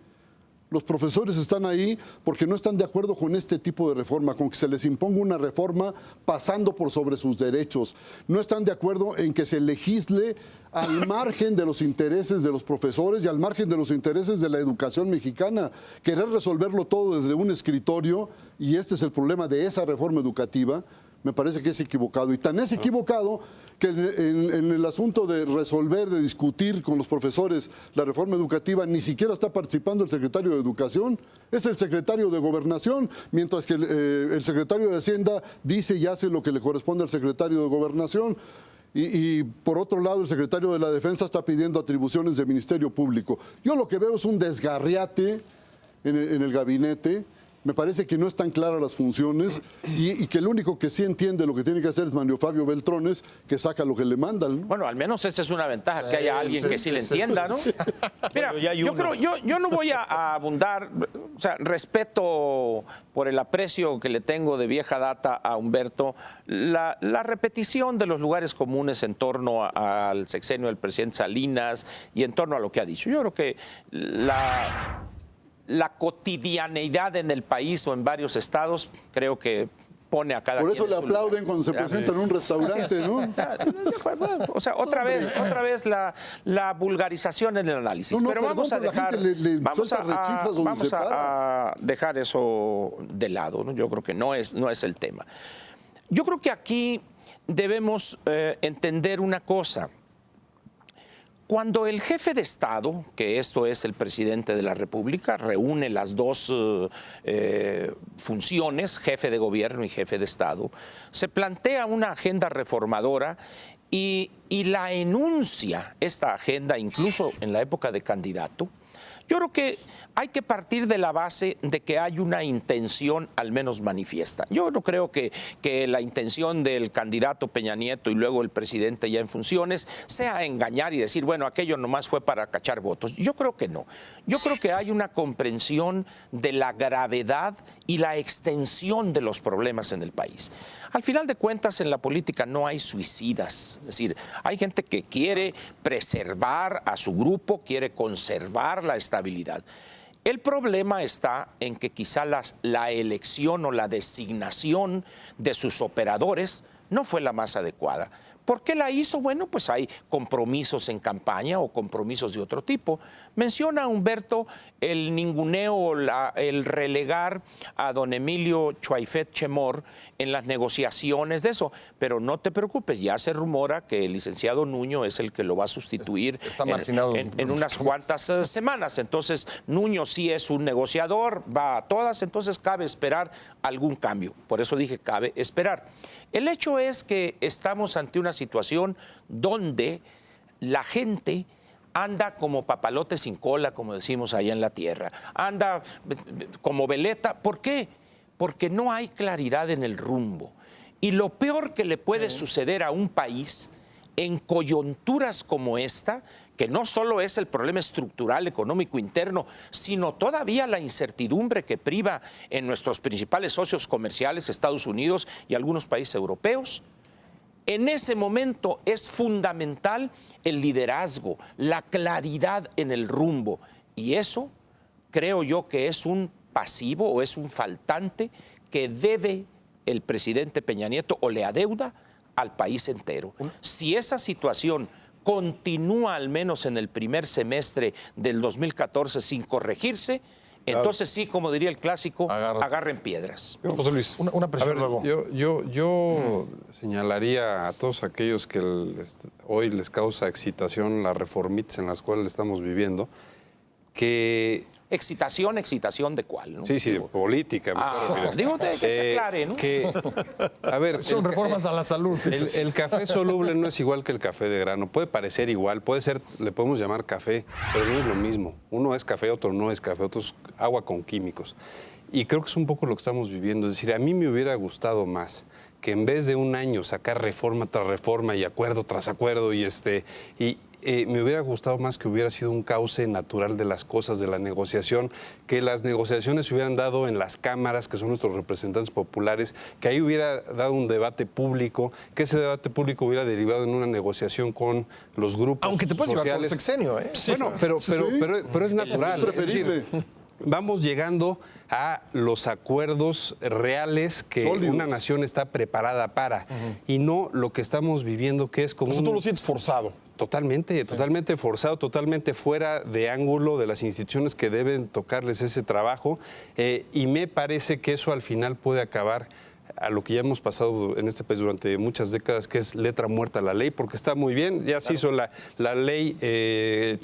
Los profesores están ahí porque no están de acuerdo con este tipo de reforma, con que se les imponga una reforma pasando por sobre sus derechos. No están de acuerdo en que se legisle al margen de los intereses de los profesores y al margen de los intereses de la educación mexicana. Querer resolverlo todo desde un escritorio, y este es el problema de esa reforma educativa, me parece que es equivocado. Y tan es equivocado que en el asunto de resolver, de discutir con los profesores la reforma educativa, ni siquiera está participando el secretario de Educación, es el secretario de Gobernación, mientras que el secretario de Hacienda dice y hace lo que le corresponde al secretario de Gobernación. Y por otro lado, el secretario de la Defensa está pidiendo atribuciones de Ministerio Público. Yo lo que veo es un desgarriate en el gabinete. Me parece que no están claras las funciones y que el único que sí entiende lo que tiene que hacer es Manlio Fabio Beltrones, que saca lo que le mandan, ¿no? Bueno, al menos esa es una ventaja, que haya alguien que sí le entienda, ¿no? Mira, Bueno, ya hay yo uno. creo, yo no voy a abundar, o sea, respeto por el aprecio que le tengo de vieja data a Humberto, la repetición de los lugares comunes en torno al sexenio del presidente Salinas y en torno a lo que ha dicho. Yo creo que la cotidianeidad en el país o en varios estados, creo que pone a cada Por eso quien le en su aplauden lugar. cuando se presenta en un restaurante, ¿no? O sea, otra vez la vulgarización en el análisis. No, no, pero perdón, vamos a pero la dejar, gente le vamos suelta rechiflas donde vamos se para. a dejar eso de lado, ¿no? Yo creo que no es el tema. Yo creo que aquí debemos entender una cosa. Cuando el jefe de Estado, que esto es el presidente de la República, reúne las dos funciones, jefe de gobierno y jefe de Estado, se plantea una agenda reformadora y la enuncia, esta agenda, incluso en la época de candidato. Yo creo que hay que partir de la base de que hay una intención al menos manifiesta. Yo no creo que la intención del candidato Peña Nieto y luego el presidente ya en funciones sea engañar y decir, bueno, aquello nomás fue para cachar votos. Yo creo que no. Yo creo que hay una comprensión de la gravedad y la extensión de los problemas en el país. Al final de cuentas, en la política no hay suicidas. Es decir, hay gente que quiere preservar a su grupo, quiere conservar la estabilidad. El problema está en que quizá la elección o la designación de sus operadores no fue la más adecuada. ¿Por qué la hizo? Bueno, pues hay compromisos en campaña o compromisos de otro tipo. Menciona Humberto el ninguneo o el relegar a don Emilio Chuaifet Chemor en las negociaciones de eso, pero no te preocupes, ya se rumora que el licenciado Nuño es el que lo va a sustituir Está marginado. en unas cuantas semanas. Entonces, Nuño sí es un negociador, va a todas, entonces cabe esperar algún cambio. Por eso dije cabe esperar. El hecho es que estamos ante una situación donde la gente anda como papalote sin cola, como decimos allá en la tierra, anda como veleta. ¿Por qué? Porque no hay claridad en el rumbo. Y lo peor que le puede suceder a un país en coyunturas como esta, que no solo es el problema estructural, económico, interno, sino todavía la incertidumbre que priva en nuestros principales socios comerciales, Estados Unidos y algunos países europeos. En ese momento es fundamental el liderazgo, la claridad en el rumbo. Y eso creo yo que es un pasivo o es un faltante que debe el presidente Peña Nieto o le adeuda al país entero. Si esa situación continúa al menos en el primer semestre del 2014 sin corregirse, entonces sí, como diría el clásico, agarren piedras. José Luis. Una presión luego. Yo señalaría a todos aquellos que hoy les causa excitación las reformitas en las cuales estamos viviendo, que... Excitación ¿de cuál? ¿No? Sí, de política. Digo que se aclare, ¿no? A ver, Son reformas a la salud. El café soluble no es igual que el café de grano. Puede parecer igual, puede ser, le podemos llamar café, pero no es lo mismo. Uno es café, otro no es café, otro es agua con químicos. Y creo que es un poco lo que estamos viviendo. Es decir, a mí me hubiera gustado más que en vez de un año sacar reforma tras reforma y acuerdo tras acuerdo me hubiera gustado más que hubiera sido un cauce natural de las cosas, de la negociación, que las negociaciones se hubieran dado en las cámaras, que son nuestros representantes populares, que ahí hubiera dado un debate público, que ese debate público hubiera derivado en una negociación con los grupos Aunque te puedes llevar por sociales. sexenio, ¿eh? Bueno, pero es natural. Es preferible. Vamos llegando a los acuerdos reales que Sólidos. una nación está preparada para, y no lo que estamos viviendo, que es como Tú lo sientes forzado. Totalmente forzado, totalmente fuera de ángulo de las instituciones que deben tocarles ese trabajo, y me parece que eso al final puede acabar a lo que ya hemos pasado en este país durante muchas décadas, que es letra muerta a la ley, porque está muy bien, ya se hizo la ley se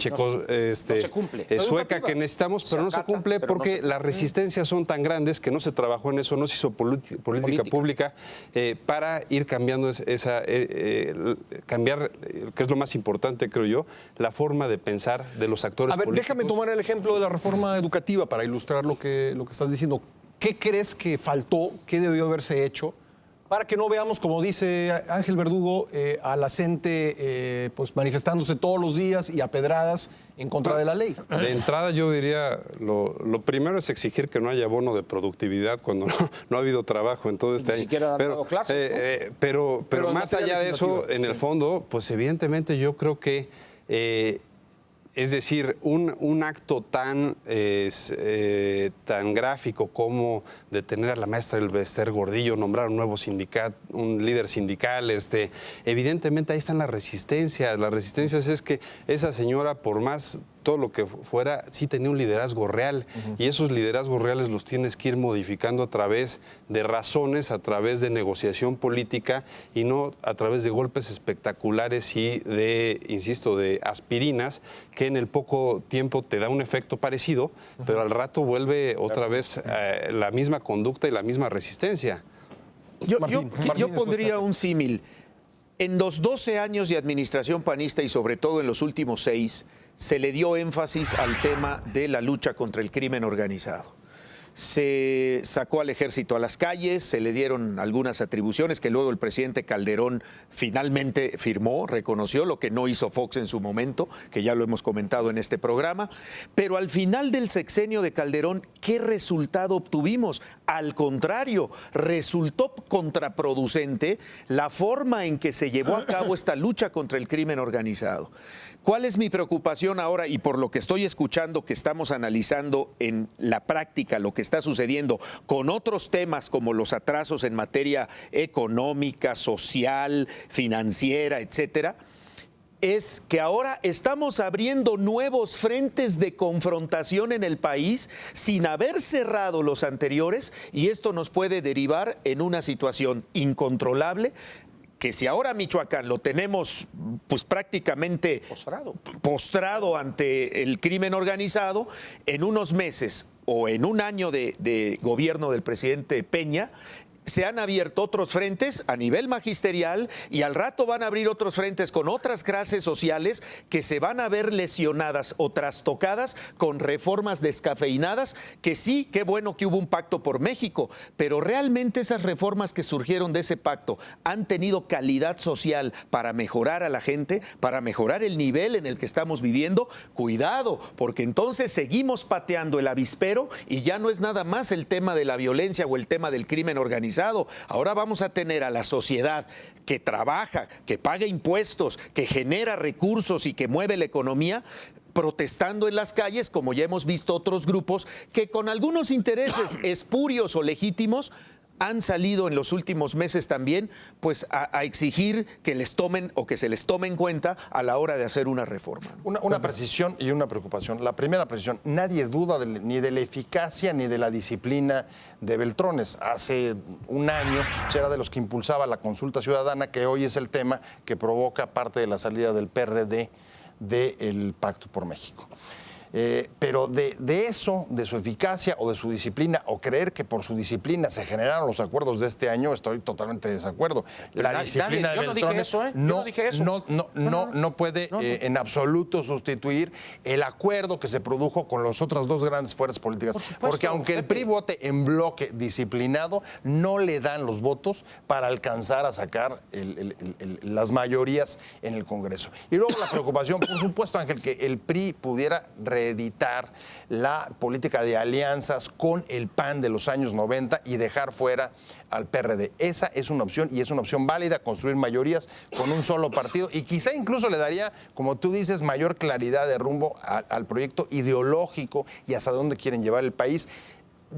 cumple. sueca que necesitamos, pero no se cumple porque las resistencias son tan grandes que no se trabajó en eso, no se hizo política pública para ir cambiando cambiar, que es lo más importante, creo yo, la forma de pensar de los actores A ver, políticos. déjame tomar el ejemplo de la reforma educativa para ilustrar lo que estás diciendo. ¿Qué crees que faltó? ¿Qué debió haberse hecho? Para que no veamos, como dice Ángel Verdugo, a la gente pues manifestándose todos los días y a pedradas en contra de la ley. De entrada yo diría, lo primero es exigir que no haya bono de productividad cuando no ha habido trabajo en todo este año. Ni siquiera han dado clases, ¿no? Pero en más materia allá de eso, legislativa, en el fondo, pues evidentemente yo creo que es decir, un acto tan gráfico como detener a la maestra Elbester Gordillo, nombrar un nuevo un líder sindical, evidentemente ahí están las resistencias. Las resistencias es que esa señora, por más todo lo que fuera, sí tenía un liderazgo real, y esos liderazgos reales los tienes que ir modificando a través de razones, a través de negociación política, y no a través de golpes espectaculares y insisto, de aspirinas, que en el poco tiempo te da un efecto parecido, pero al rato vuelve otra vez la misma conducta y la misma resistencia. Yo Martín, pondría un símil. En los 12 años de administración panista y sobre todo en los últimos 6, se le dio énfasis al tema de la lucha contra el crimen organizado. Se sacó al ejército a las calles, se le dieron algunas atribuciones que luego el presidente Calderón finalmente firmó, reconoció, lo que no hizo Fox en su momento, que ya lo hemos comentado en este programa. Pero al final del sexenio de Calderón, ¿qué resultado obtuvimos? Al contrario, resultó contraproducente la forma en que se llevó a cabo esta lucha contra el crimen organizado. ¿Cuál es mi preocupación ahora? Y por lo que estoy escuchando que estamos analizando en la práctica lo que está sucediendo con otros temas como los atrasos en materia económica, social, financiera, etcétera, es que ahora estamos abriendo nuevos frentes de confrontación en el país sin haber cerrado los anteriores, y esto nos puede derivar en una situación incontrolable que si ahora Michoacán lo tenemos pues prácticamente postrado ante el crimen organizado, en unos meses o en un año de gobierno del presidente Peña, se han abierto otros frentes a nivel magisterial y al rato van a abrir otros frentes con otras clases sociales que se van a ver lesionadas o trastocadas con reformas descafeinadas, que sí, qué bueno que hubo un pacto por México, pero realmente esas reformas que surgieron de ese pacto han tenido calidad social para mejorar a la gente, para mejorar el nivel en el que estamos viviendo. Cuidado, porque entonces seguimos pateando el avispero y ya no es nada más el tema de la violencia o el tema del crimen organizado. Ahora vamos a tener a la sociedad que trabaja, que paga impuestos, que genera recursos y que mueve la economía, protestando en las calles, como ya hemos visto otros grupos que con algunos intereses espurios o legítimos han salido en los últimos meses también pues a exigir que les tomen o que se les tome en cuenta a la hora de hacer una reforma. Una precisión y una preocupación. La primera precisión, nadie duda ni de la eficacia ni de la disciplina de Beltrones. Hace un año era de los que impulsaba la consulta ciudadana, que hoy es el tema que provoca parte de la salida del PRD del Pacto por México. Pero de eso, de su eficacia o de su disciplina, o creer que por su disciplina se generaron los acuerdos de este año, estoy totalmente de desacuerdo. La disciplina de Beltrones no puede en absoluto sustituir el acuerdo que se produjo con las otras dos grandes fuerzas políticas. Porque aunque el PRI vote en bloque disciplinado, no le dan los votos para alcanzar a sacar las mayorías en el Congreso. Y luego la preocupación, por supuesto, Ángel, que el PRI pudiera reeditar la política de alianzas con el PAN de los años 90 y dejar fuera al PRD. Esa es una opción y es una opción válida, construir mayorías con un solo partido y quizá incluso le daría, como tú dices, mayor claridad de rumbo al proyecto ideológico y hacia dónde quieren llevar el país.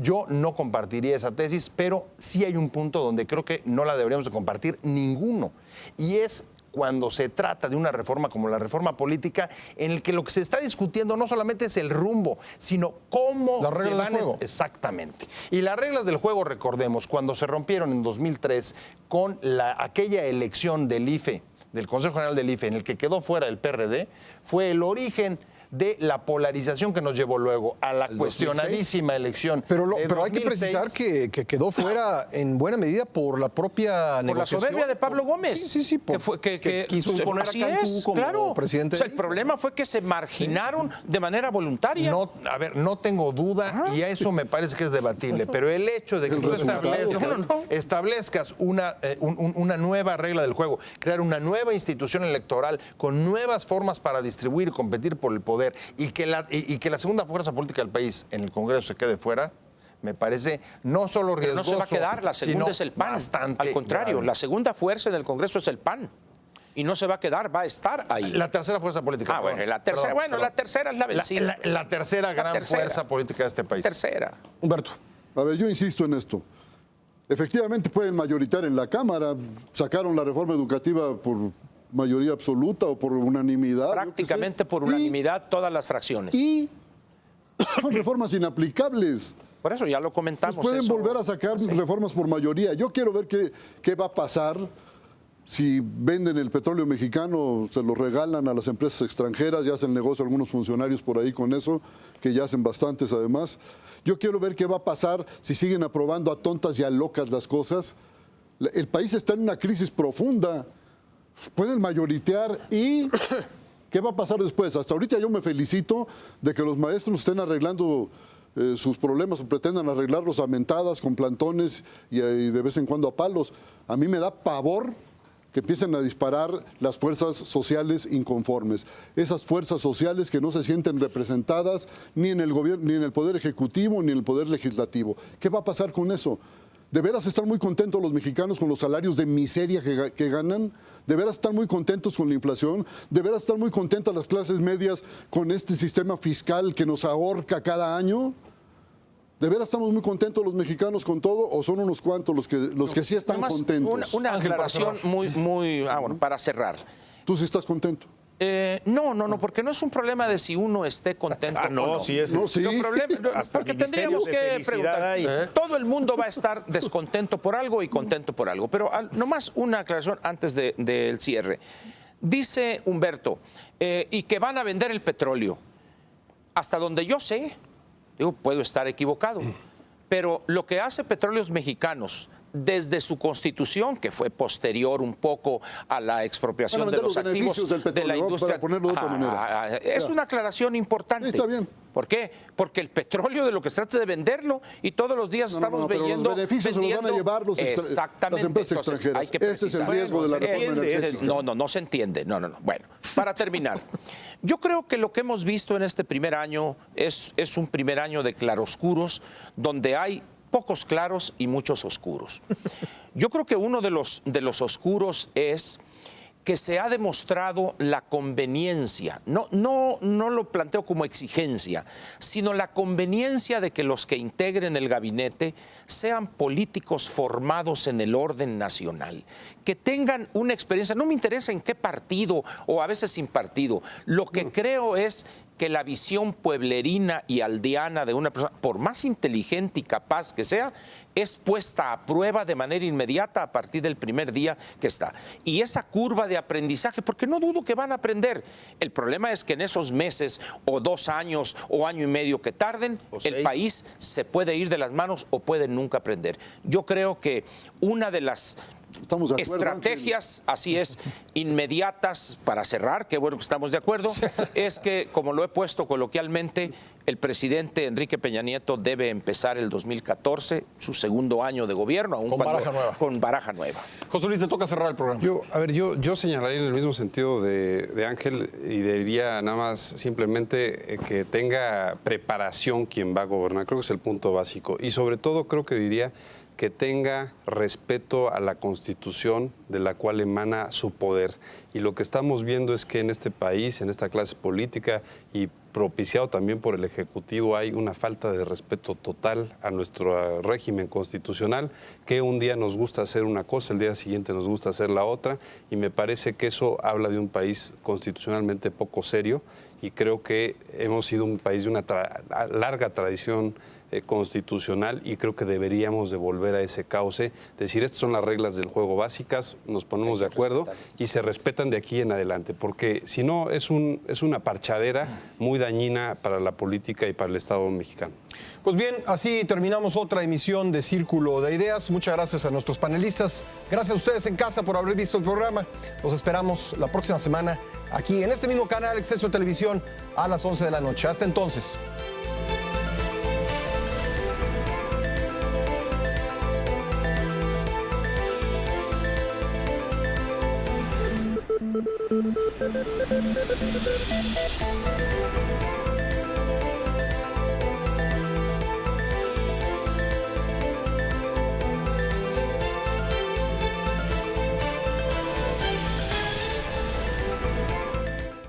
Yo no compartiría esa tesis, pero sí hay un punto donde creo que no la deberíamos de compartir ninguno, y es cuando se trata de una reforma como la reforma política, en el que lo que se está discutiendo no solamente es el rumbo, sino cómo se van exactamente. Y las reglas del juego, recordemos, cuando se rompieron en 2003 con aquella elección del IFE, del Consejo General del IFE, en el que quedó fuera el PRD, fue el origen de la polarización que nos llevó luego a la cuestionadísima elección. Pero hay que precisar que quedó fuera en buena medida por la propia negociación. Por la soberbia de Pablo Gómez. Sí. Que quiso imponer a Cancún como presidente. O sea, el problema fue que se marginaron de manera voluntaria. No tengo duda, y a eso me parece que es debatible, pero el hecho de que tú establezcas una nueva regla del juego, crear una nueva institución electoral con nuevas formas para distribuir y competir por el poder, y que la segunda fuerza política del país en el Congreso se quede fuera, me parece no solo riesgoso, pero no se va a quedar, la segunda es el PAN. Al contrario, grave. La segunda fuerza en el Congreso es el PAN. Y no se va a quedar, va a estar ahí. La tercera fuerza política. La tercera es la vencida. La tercera gran fuerza política de este país. Tercera. Humberto. A ver, yo insisto en esto. Efectivamente pueden mayoritarizar en la Cámara. Sacaron la reforma educativa por mayoría absoluta o por unanimidad. Prácticamente por unanimidad todas las fracciones. Y son reformas inaplicables. Por eso ya lo comentamos. Pues pueden volver a sacar reformas por mayoría. Yo quiero ver qué va a pasar si venden el petróleo mexicano, se lo regalan a las empresas extranjeras, ya hacen negocio algunos funcionarios por ahí con eso, que ya hacen bastantes además. Yo quiero ver qué va a pasar si siguen aprobando a tontas y a locas las cosas. El país está en una crisis profunda. Pueden mayoritear y ¿qué va a pasar después? Hasta ahorita yo me felicito de que los maestros estén arreglando sus problemas o pretendan arreglarlos a mentadas, con plantones y de vez en cuando a palos. A mí me da pavor que empiecen a disparar las fuerzas sociales inconformes. Esas fuerzas sociales que no se sienten representadas ni en el gobierno, ni en el Poder Ejecutivo, ni en el Poder Legislativo. ¿Qué va a pasar con eso? ¿De veras están muy contentos los mexicanos con los salarios de miseria que ganan? ¿De veras están muy contentos con la inflación? ¿De veras están muy contentas las clases medias con este sistema fiscal que nos ahorca cada año? ¿De veras estamos muy contentos los mexicanos con todo o son unos cuantos los que sí están Nomás contentos? Una Ángel, para aclaración bueno, para cerrar. ¿Tú sí estás contento? No, porque no es un problema de si uno esté contento o no. sí es. No, sí. Hasta Porque ministerios tendríamos de que felicidad preguntar. hay. Todo el mundo va a estar descontento por algo y contento por algo. Pero nomás una aclaración antes del cierre. Dice Humberto, y que van a vender el petróleo. Hasta donde yo sé, puedo estar equivocado, pero lo que hace Petróleos Mexicanos desde su constitución, que fue posterior un poco a la expropiación Van a de vender los los beneficios activos del de la petróleo, industria. para ponerlo de otra manera. Es una aclaración importante. Sí, está bien. ¿Por qué? Porque el petróleo de lo que se trata es de venderlo y todos los días estamos pero viendo. los beneficios se los van a llevar las Exactamente. empresas Entonces, extranjeras. hay que Ese es el precisar. riesgo de la Bueno, se reforma entiende, energética. No se entiende. No. Bueno, para terminar, yo creo que lo que hemos visto en este primer año es un primer año de claroscuros, donde hay pocos claros y muchos oscuros. Yo creo que uno de los oscuros es que se ha demostrado la conveniencia, no lo planteo como exigencia, sino la conveniencia de que los que integren el gabinete sean políticos formados en el orden nacional, que tengan una experiencia, no me interesa en qué partido o a veces sin partido, lo que creo es que la visión pueblerina y aldeana de una persona, por más inteligente y capaz que sea, es puesta a prueba de manera inmediata a partir del primer día que está. Y esa curva de aprendizaje, porque no dudo que van a aprender. El problema es que en esos meses o 2 años o año y medio que tarden, el país se puede ir de las manos o puede nunca aprender. Yo creo que una de las Estamos de acuerdo, estrategias, así es, inmediatas para cerrar, qué bueno que estamos de acuerdo, es que, como lo he puesto coloquialmente, el presidente Enrique Peña Nieto debe empezar el 2014, su segundo año de gobierno, aún Con baraja nueva. Con baraja nueva. José Luis, te toca cerrar el programa. Yo señalaría en el mismo sentido de Ángel y diría nada más simplemente que tenga preparación quien va a gobernar. Creo que es el punto básico. Y sobre todo creo que diría que tenga respeto a la Constitución de la cual emana su poder. Y lo que estamos viendo es que en este país, en esta clase política y propiciado también por el Ejecutivo, hay una falta de respeto total a nuestro régimen constitucional, que un día nos gusta hacer una cosa, el día siguiente nos gusta hacer la otra, y me parece que eso habla de un país constitucionalmente poco serio, y creo que hemos sido un país de una larga tradición constitucional, y creo que deberíamos de volver a ese cauce, decir estas son las reglas del juego básicas, nos ponemos de acuerdo y se respetan de aquí en adelante, porque si no es una parchadera muy dañina para la política y para el Estado mexicano. Pues bien, así terminamos otra emisión de Círculo de Ideas. Muchas gracias a nuestros panelistas. Gracias a ustedes en casa por haber visto el programa. Los esperamos la próxima semana aquí en este mismo canal Excelsior Televisión a las 11 de la noche. Hasta entonces. Thank you.